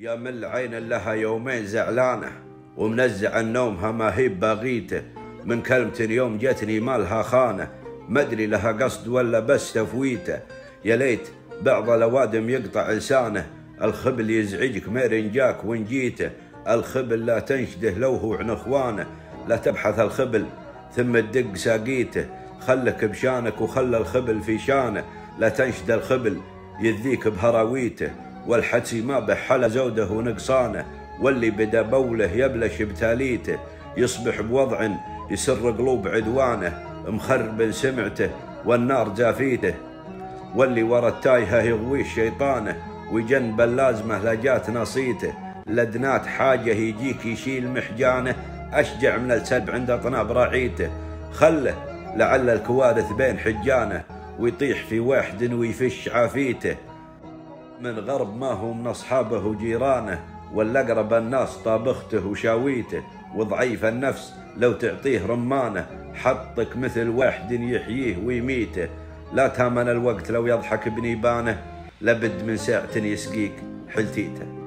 يا من العين لها يومين زعلانة ومنزع النومها ما هي باغيته، من كلمة يوم جتني مالها خانة، مدري لها قصد ولا بس تفويته. يا ليت بعض الأوادم يقطع لسانه، الخبل يزعجك ميرن جاك وين جيته، الخبل لا تنشده لو هو عن اخوانه، لا تبحث الخبل ثم تدق ساقيته، خلك بشانك وخلى الخبل في شانه، لا تنشد الخبل يذيك بهراويته، والحدسي ما بحل زوده ونقصانه، واللي بدا بوله يبلش بتاليته، يصبح بوضع يسر قلوب عدوانه، مخرب سمعته والنار جافيته، واللي ورا التايهه يغويه شيطانه، وجنب اللازمه لجات نصيته، لدنات حاجه يجيك يشيل محجانه، اشجع من السلب عند اطناب راعيته، خله لعل الكوارث بين حجانه، ويطيح في واحد ويفش عافيته، من غرب ما هو من اصحابه وجيرانه، ولا اقرب الناس طابخته وشاويته، وضعيف النفس لو تعطيه رمانه، حطك مثل واحد يحييه ويميته، لا تامن الوقت لو يضحك بنيبانه، لابد من ساعة يسقيك حلتيته.